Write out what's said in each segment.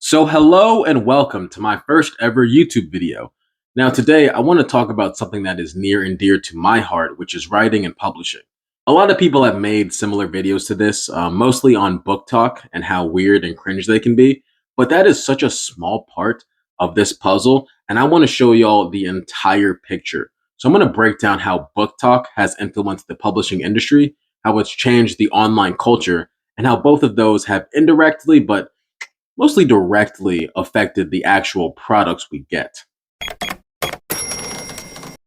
So, hello and welcome to my first ever YouTube video. Now, today I want to talk about something that is near and dear to my heart, which is writing and publishing. A lot of people have made similar videos to this, mostly on book talk and how weird and cringe they can be, but that is such a small part of this puzzle, and I want to show y'all the entire picture. So, I'm going to break down how book talk has influenced the publishing industry, how it's changed the online culture, and how both of those have indirectly but mostly directly affected the actual products we get.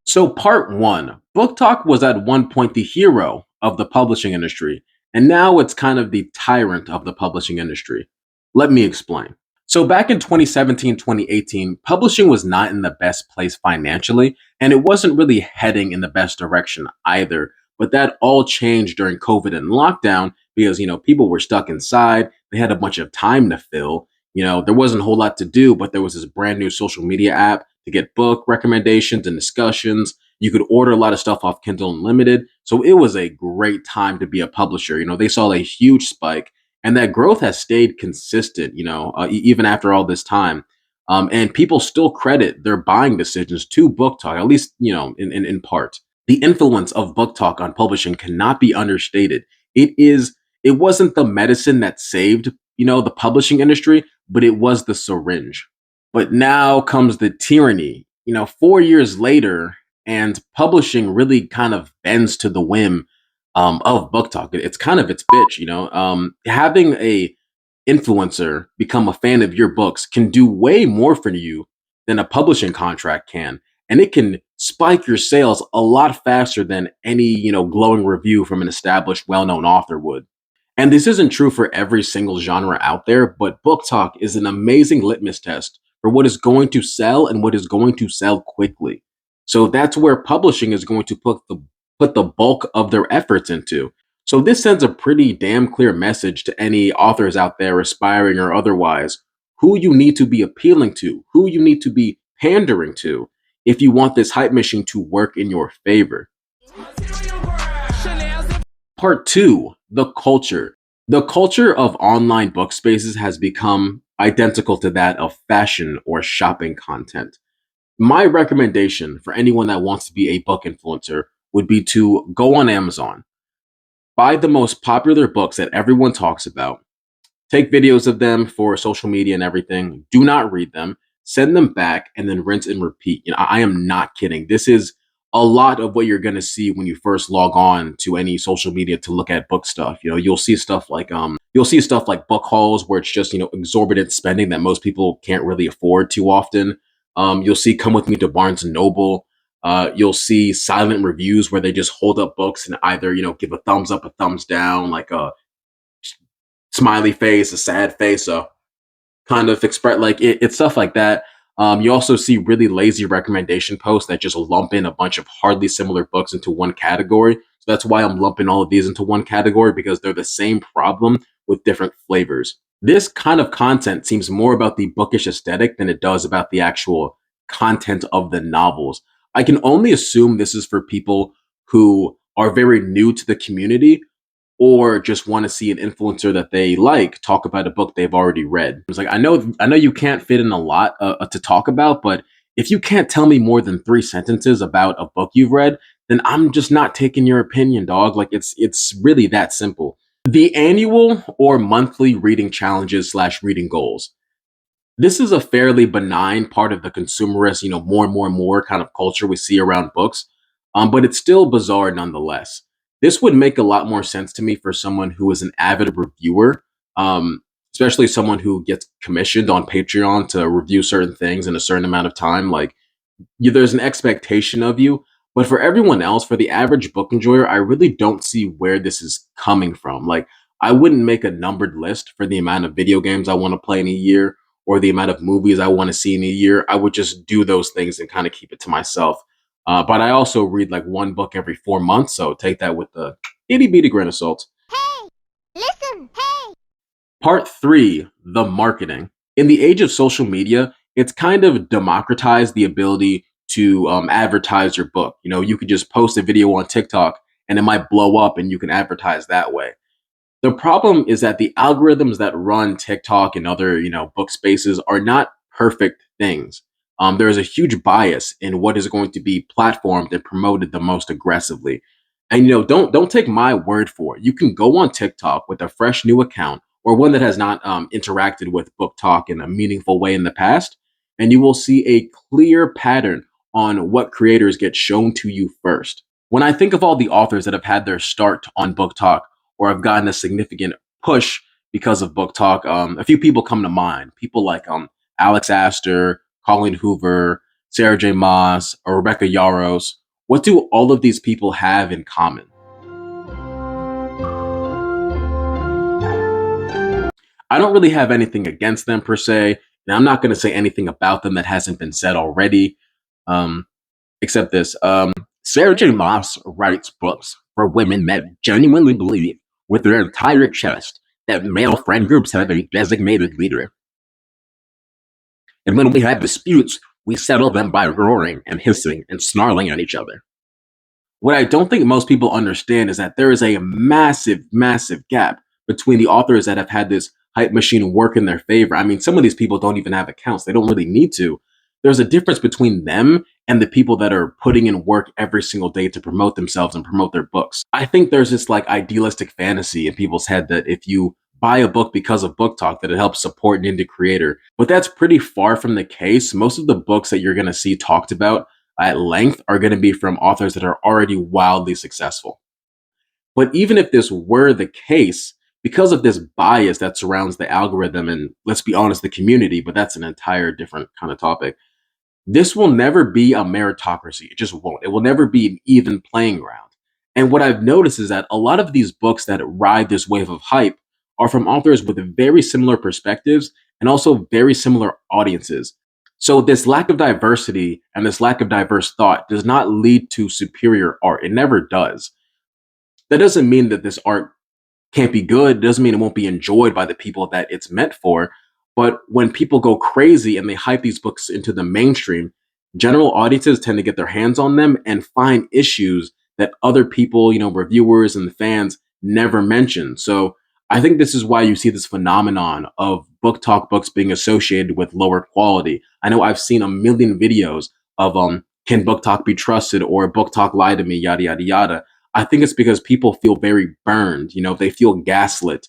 So, part one, Book Talk was at one point the hero of the publishing industry, and now it's kind of the tyrant of the publishing industry. Let me explain. So, back in 2017, 2018, publishing was not in the best place financially, and it wasn't really heading in the best direction either. But that all changed during COVID and lockdown because, people were stuck inside, they had a bunch of time to fill. There wasn't a whole lot to do, but there was this brand new social media app to get book recommendations and discussions. You could order a lot of stuff off Kindle Unlimited. So it was a great time to be a publisher. They saw a huge spike, and that growth has stayed consistent, even after all this time. And people still credit their buying decisions to Book Talk, at least, in part. The influence of Book Talk on publishing cannot be understated. It wasn't the medicine that saved, the publishing industry, but it was the syringe. But now comes the tyranny. 4 years later, and publishing really kind of bends to the whim of Book Talk. It's kind of its bitch. Having a influencer become a fan of your books can do way more for you than a publishing contract can, and it can spike your sales a lot faster than any glowing review from an established, well-known author would. And this isn't true for every single genre out there, but Book Talk is an amazing litmus test for what is going to sell and what is going to sell quickly. So that's where publishing is going to put the bulk of their efforts into. So this sends a pretty damn clear message to any authors out there, aspiring or otherwise, who you need to be appealing to, who you need to be pandering to if you want this hype machine to work in your favor. Part two, the culture. The culture of online book spaces has become identical to that of fashion or shopping content. My recommendation for anyone that wants to be a book influencer would be to go on Amazon, buy the most popular books that everyone talks about, take videos of them for social media and everything, do not read them, send them back, and then rinse and repeat. I am not kidding. This is a lot of what you're going to see when you first log on to any social media to look at book stuff. You'll see stuff like book hauls where it's just, exorbitant spending that most people can't really afford too often. You'll see come with me to Barnes and Noble. You'll see silent reviews where they just hold up books and either, give a thumbs up, a thumbs down, like a smiley face, a sad face, a kind of express it's stuff like that. You also see really lazy recommendation posts that just lump in a bunch of hardly similar books into one category. So that's why I'm lumping all of these into one category, because they're the same problem with different flavors. This kind of content seems more about the bookish aesthetic than it does about the actual content of the novels. I can only assume this is for people who are very new to the community or just want to see an influencer that they like talk about a book they've already read. It's like, I know you can't fit in a lot to talk about, but if you can't tell me more than 3 sentences about a book you've read, then I'm just not taking your opinion, dog. Like it's really that simple. The annual or monthly reading challenges slash reading goals. This is a fairly benign part of the consumerist, more and more and more kind of culture we see around books, but it's still bizarre nonetheless. This would make a lot more sense to me for someone who is an avid reviewer, especially someone who gets commissioned on Patreon to review certain things in a certain amount of time. Like, there's an expectation of you. But for everyone else, for the average book enjoyer, I really don't see where this is coming from. Like, I wouldn't make a numbered list for the amount of video games I want to play in a year or the amount of movies I want to see in a year. I would just do those things and kind of keep it to myself. But I also read like one book every 4 months, so take that with the itty bitty grain of salt. Hey, listen, hey. Part three, the marketing. In the age of social media, it's kind of democratized the ability to advertise your book. You could just post a video on TikTok and it might blow up and you can advertise that way. The problem is that the algorithms that run TikTok and other, book spaces are not perfect things. There is a huge bias in what is going to be platformed and promoted the most aggressively. And don't take my word for it. You can go on TikTok with a fresh new account or one that has not interacted with Book Talk in a meaningful way in the past, and you will see a clear pattern on what creators get shown to you first. When I think of all the authors that have had their start on Book Talk or have gotten a significant push because of Book Talk, a few people come to mind. People like Alex Astor, Colleen Hoover, Sarah J. Maas, or Rebecca Yarros. What do all of these people have in common? I don't really have anything against them per se, and I'm not going to say anything about them that hasn't been said already, um, except this. Sarah J. Maas writes books for women that genuinely believe with their entire chest that male friend groups have a designated leader. And when we have disputes, we settle them by roaring and hissing and snarling at each other. What I don't think most people understand is that there is a massive, massive gap between the authors that have had this hype machine work in their favor. I mean, some of these people don't even have accounts, they don't really need to. There's a difference between them and the people that are putting in work every single day to promote themselves and promote their books. I think there's this like idealistic fantasy in people's head that if you buy a book because of Book Talk, that it helps support an indie creator. But that's pretty far from the case. Most of the books that you're going to see talked about at length are going to be from authors that are already wildly successful. But even if this were the case, because of this bias that surrounds the algorithm and, let's be honest, the community, but that's an entire different kind of topic, this will never be a meritocracy. It just won't. It will never be an even playing ground. And what I've noticed is that a lot of these books that ride this wave of hype are from authors with very similar perspectives and also very similar audiences. So this lack of diversity and this lack of diverse thought does not lead to superior art. It never does. That doesn't mean that this art can't be good. It doesn't mean it won't be enjoyed by the people that it's meant for. But when people go crazy and they hype these books into the mainstream, general audiences tend to get their hands on them and find issues that other people, reviewers and the fans never mention. So I think this is why you see this phenomenon of Book Talk books being associated with lower quality. I know I've seen a million videos of can Book Talk be trusted or Book Talk lie to me, yada yada yada. I think it's because people feel very burned. They feel gaslit.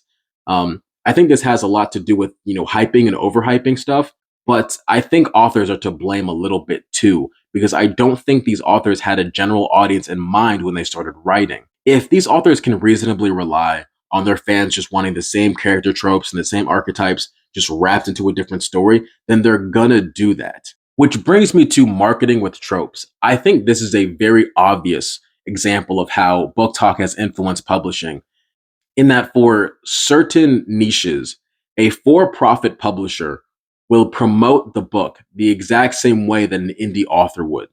I think this has a lot to do with hyping and overhyping stuff. But I think authors are to blame a little bit too, because I don't think these authors had a general audience in mind when they started writing. If these authors can reasonably rely on their fans just wanting the same character tropes and the same archetypes just wrapped into a different story, then they're gonna do that. Which brings me to marketing with tropes. I think this is a very obvious example of how Book Talk has influenced publishing, in that for certain niches, a for profit publisher will promote the book the exact same way that an indie author would,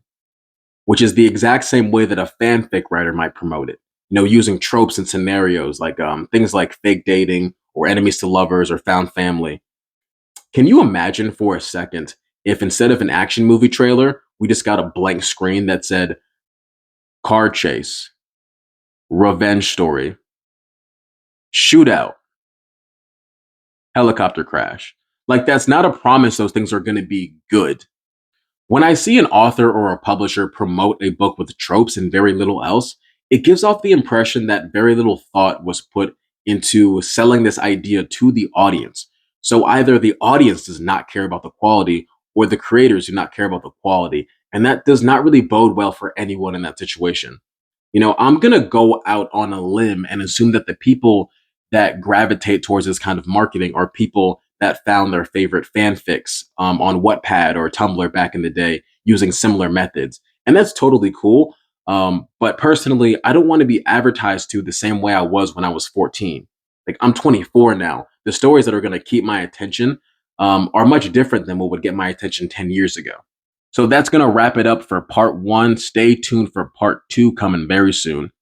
which is the exact same way that a fanfic writer might promote it, using tropes and scenarios like things like fake dating or enemies to lovers or found family. Can you imagine for a second if instead of an action movie trailer, we just got a blank screen that said car chase, revenge story, shootout, helicopter crash? Like, that's not a promise those things are going to be good. When I see an author or a publisher promote a book with tropes and very little else, it gives off the impression that very little thought was put into selling this idea to the audience. So either the audience does not care about the quality or the creators do not care about the quality. And that does not really bode well for anyone in that situation. I'm going to go out on a limb and assume that the people that gravitate towards this kind of marketing are people that found their favorite fanfics on Wattpad or Tumblr back in the day using similar methods. And that's totally cool. But personally, I don't want to be advertised to the same way I was when I was 14. Like, I'm 24 now. The stories that are going to keep my attention are much different than what would get my attention 10 years ago. So that's going to wrap it up for part one. Stay tuned for part two coming very soon.